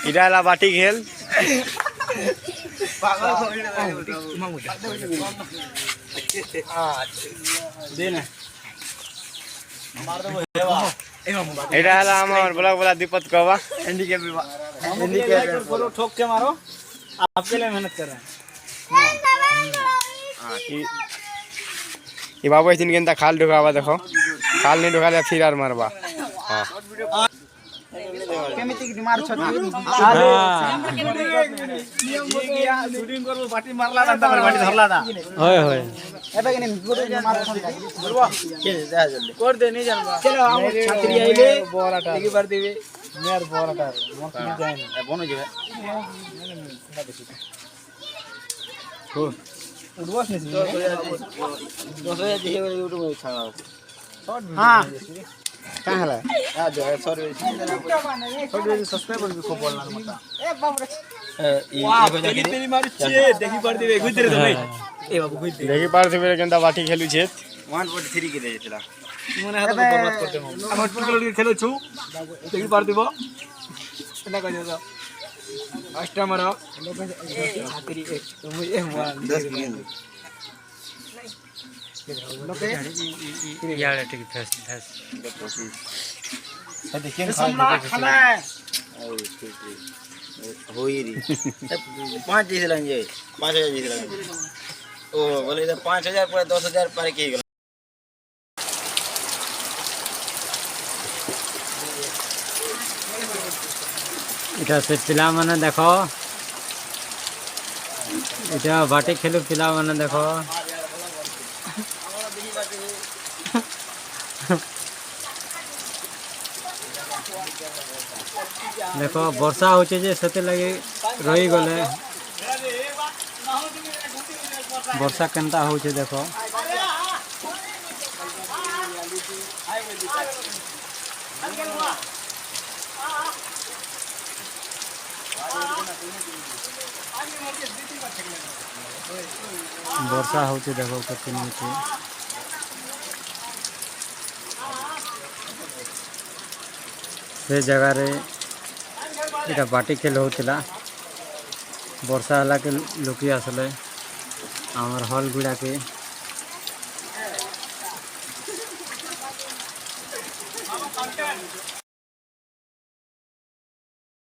এটা হলো বাটি খেল। এটা হলো আমার ব্লগ वाला दीपक कवा हैंडीकैप ठोक के मारो आपके लिए मेहनत कर रहे हैं। ये बाबू दिन के खाल ढुकावा देखो खाल नहीं ढुका फिर आर मारवा। हाँ केमिति की मार छत शूटिंग करबो बाटी मारला ना तमर बाटी धरला ना होय होय एबे के गुड मार छत बोलबो के जा जल्दी कर दे नहीं जानबा चलो हम छतरी आइले बोराटा एक बार देबे मेर बोराटा मोर की जाय ए बनो जेबे हो उड़बस नहीं दोसरे दिए यूट्यूब में छाड़ा। हां कहां हला आ जो है सॉरी सब्सक्राइबर भी खूब बोलना मत ए बाप रे ये को जाके तेरी मारी छे देखि पड़ देबे गुजर दे भाई ए बाबू गुजर देखि पार से मेरे केंदा बाटी खेलु छे 1.3 के देथिला मने हाथ बर्बाद करते हम फुटबॉल के खेलो छु देखि पड़ देबो एना कह दो फास्ट मारो तेरी एक ए 10 मिनट यार ठीक फेस फेस देखिए खाना होई री 5 जीत लेंगे 5000 जीत लेंगे ओ बोले इधर 5000 पर 10000 पर के गेल এটা সে পিলা মানে দেখো এটা বাটি খেলু পিলা মানে দেখো देखो वर्षा होचे जे सते लगे रही गले वर्षा केनता होचे देखो वर्षा होचे देखो कते नीचे से जगह रे इटा बाटी खेल होतिला वर्षा हला के लोकी आसले आमर हॉल गुड़ा के